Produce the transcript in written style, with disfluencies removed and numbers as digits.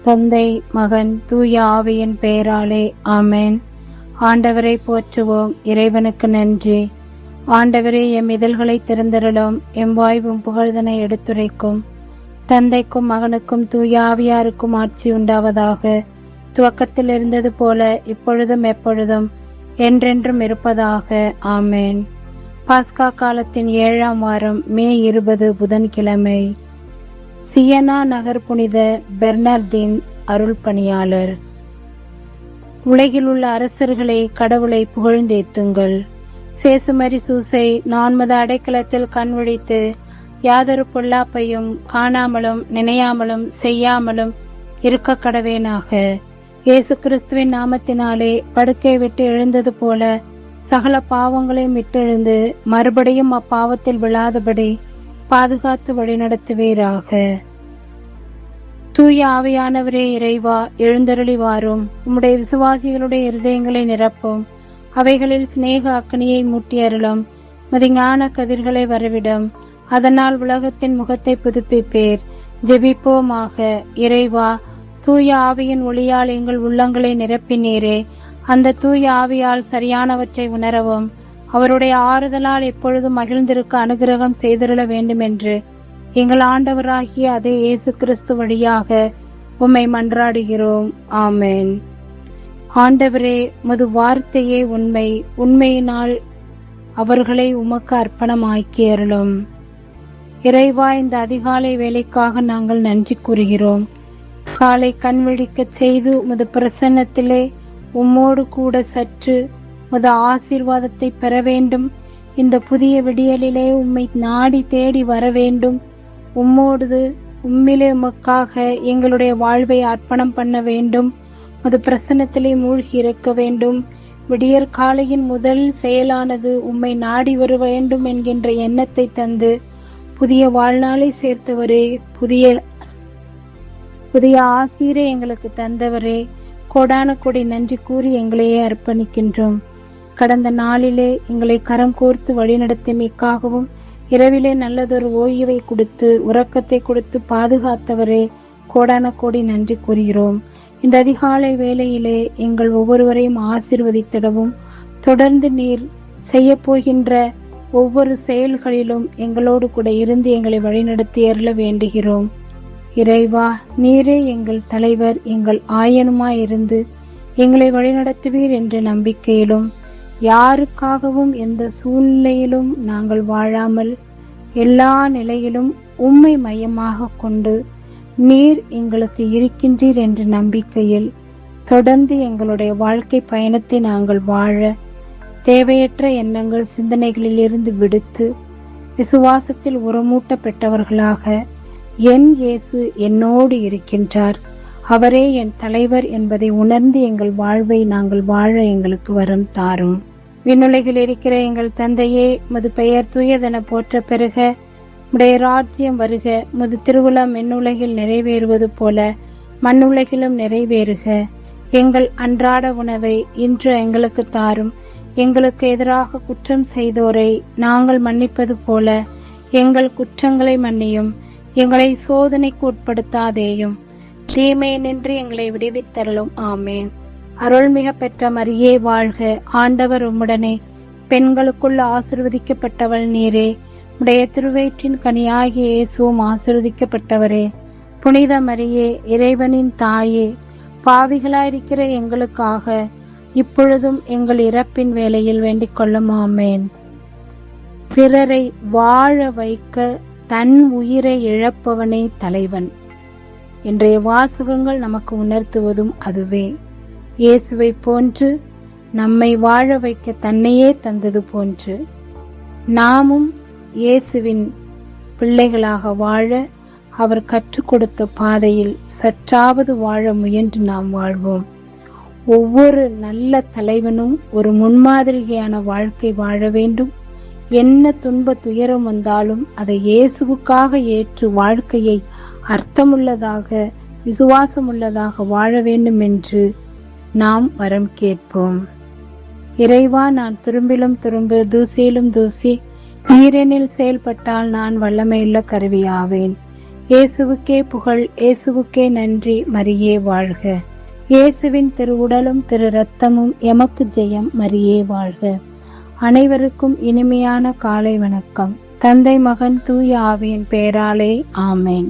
தந்தை, மகன், தூய ஆவியின் பெயராலே ஆமென். ஆண்டவரை போற்றுவோம். இறைவனுக்கு நன்றி. ஆண்டவரே, எம் இதழ்களை திறந்தருளும். எம் வாய்வும் புகழ்தனை எடுத்துரைக்கும். தந்தைக்கும் மகனுக்கும் தூய ஆவியாருக்கும் ஆட்சி உண்டாவதாக. துவக்கத்தில் இருந்தது போல இப்பொழுதும் எப்பொழுதும் என்றென்றும் இருப்பதாக. ஆமென். பாஸ்கா காலத்தின் 7ஆம் வாரம், மே 20 புதன்கிழமை. சியனா நகர் புனித பெர்னார்தின் அருள் பணியாளர். உலகில் உள்ள அரசர்களே, கடவுளை புகழ்ந்தேத்துங்கள். சேசுமரி சூசை நான்மத அடைக்கலத்தில் கண்விழித்து யாதொரு பொல்லாப்பையும் காணாமலும் நினையாமலும் செய்யாமலும் இருக்க கடவேனாக. இயேசு கிறிஸ்துவின் நாமத்தினாலே படுக்கை விட்டு எழுந்தது போல சகல பாவங்களையும் விட்டெழுந்து மறுபடியும் அப்பாவத்தில் விழாதபடி பாதுகாத்து வழிநடத்துவீராக. தூய ஆவியானவரே இறைவா, எழுந்தருளி வாரும். உம்முடைய விசுவாசிகளுடைய இருதயங்களை நிரப்பும். அவைகளில் சிநேக அக்னியை மூட்டி அருளும். ஞான கதிர்களை வரவிடும். அதனால் உலகத்தின் முகத்தை புதுப்பிப்பேர். ஜெபிப்போமாக. இறைவா, தூய ஆவியின் ஒளியால் எங்கள் உள்ளங்களை நிரப்பினீரே. அந்த தூய ஆவியால் சரியானவற்றை உணரவும் அவருடைய ஆறுதலால் எப்பொழுதும் மகிழ்ந்திருக்க அனுகிரகம் செய்திருள வேண்டும் என்று எங்கள் ஆண்டவராகிய அதே இயேசு கிறிஸ்து வழியாக உம்மை மன்றாடுகிறோம். ஆமென். ஆண்டவரே, உமது வார்த்தையே உண்மை. உண்மையினால் அவர்களை உமக்கு அர்ப்பணமாக்கி அருளும். இறைவா, இந்த அதிகாலை வேலைக்காக நாங்கள் நன்றி கூறுகிறோம். காலை கண்விழிக்கச் செய்து உமது பிரசன்னத்திலே உம்மோடு கூட சற்று உமது ஆசீர்வாதத்தை பெற வேண்டும். இந்த புதிய விடியலிலே உம்மை நாடி தேடி வர வேண்டும். உம்மிலே உமக்காக எங்களுடைய வாழ்வை அர்ப்பணம் பண்ண வேண்டும். உமது பிரசன்னத்திலே மூழ்கி இருக்க வேண்டும். விடியற் காலையின் முதல் செயலானது உம்மை நாடி வர வேண்டும் என்கின்ற எண்ணத்தை தந்து புதிய வாழ்நாளை சேர்த்தவரே, புதிய ஆசீரை எங்களுக்கு தந்தவரே, கோடான கோடி நன்றி கூறி எங்களையே அர்ப்பணிக்கின்றோம். கடந்த நாளிலே எங்களை கரங்கோர்த்து வழிநடத்தியமைக்காகவும் இரவிலே நல்லதொரு ஓய்வை கொடுத்து உறக்கத்தை கொடுத்து பாதுகாத்தவரே, கோடான கோடி நன்றி கூறுகிறோம். இந்த அதிகாலை வேளையிலே எங்கள் ஒவ்வொருவரையும் ஆசீர்வதித்திடவும் தொடர்ந்து நீர் செய்ய போகின்ற ஒவ்வொரு செயல்களிலும் எங்களோடு கூட இருந்து எங்களை வழிநடத்தி அருள வேண்டுகிறோம். இறைவா, நீரே எங்கள் தலைவர், எங்கள் ஆயனுமாயிருந்து எங்களை வழிநடத்துவீர் என்ற நம்பிக்கையிலும் யாருக்காகவும் எந்த சூழ்நிலையிலும் நாங்கள் வாழாமல் எல்லா நிலையிலும் உம்மை மையமாக கொண்டு நீர் எங்களுக்கு இருக்கின்றீர் என்ற நம்பிக்கையில் தொடர்ந்து எங்களுடைய வாழ்க்கை பயணத்தை நாங்கள் வாழ தேவையற்ற எண்ணங்கள் சிந்தனைகளில் இருந்து விடுத்து விசுவாசத்தில் உரமூட்டப்பட்டவர்களாக என் இயேசு என்னோடு இருக்கின்றார், அவரே என் தலைவர் என்பதை உணர்ந்து எங்கள் வாழ்வை நாங்கள் வாழ எங்களுக்கு வரம் தாரும். விண்ணுலகில் இருக்கிற எங்கள் தந்தையே, உமது பெயர் தூயதென போற்ற பெருக, உடைய ராஜ்யம் வருக, உமது திருவுளம் விண்ணுலகில் நிறைவேறுவது போல மண்ணுலகிலும் நிறைவேறுக. எங்கள் அன்றாட உணவை இன்று எங்களுக்கு தாரும். எங்களுக்கு எதிராக குற்றம் செய்தோரை நாங்கள் மன்னிப்பது போல எங்கள் குற்றங்களை மன்னியும். எங்களை சோதனைக்கு உட்படுத்தாதேயும், தீமையை நின்று எங்களை விடுவித்தருளும். ஆமேன். அருள்மிக பெற்ற மரியே வாழ்க. ஆண்டவர் உம்முடனே, பெண்களுக்குள் ஆசீர்வதிக்கப்பட்டவள் நீரே. உடைய திருவயிற்றின் கனியாகிய இயேசுவும் ஆசீர்வதிக்கப்பட்டவரே. புனித மரியே, இறைவனின் தாயே, பாவிகளாயிருக்கிற எங்களுக்காக இப்பொழுதும் எங்கள் இறப்பின் வேளையில் வேண்டிக் கொள்ளும். ஆமேன். பிறரை வாழ வைக்க தன் உயிரை இழப்பவனே தலைவன். இன்றைய வாசகங்கள் நமக்கு உணர்த்துவதும் அதுவே. இயேசுவை போன்று நம்மை வாழ வைக்க தன்னையே தந்தது போன்று நாமும் இயேசுவின் பிள்ளைகளாக வாழ அவர் கற்றுக் கொடுத்த பாதையில் சற்றாவது வாழ முயன்று நாம் வாழ்வோம். ஒவ்வொரு நல்ல தலைவனும் ஒரு முன்மாதிரியான வாழ்க்கை வாழ வேண்டும். என்ன துன்ப துயரம் வந்தாலும் அதை இயேசுவுக்காக ஏற்று வாழ்க்கையை அர்த்தமுள்ளதாக விசுவாசமுள்ளதாக வாழ வேண்டும் என்று நாம் வரம் கேட்போம். இறைவா, நான் துரும்பிலும் துரும்பு தூசியிலும் தூசி, நீரெனில் செயல்பட்டால் நான் வல்லமையுள்ள கருவியாவேன். இயேசுவுக்கே புகழ், இயேசுவுக்கே நன்றி, மரியே வாழ்க. இயேசுவின் திருவுடலும் திரு இரத்தமும் எமக்கு ஜெயம், மரியே வாழ்க. அனைவருக்கும் இனிமையான காலை வணக்கம். தந்தை, மகன், தூய ஆவியின் பெயராலே ஆமேன்.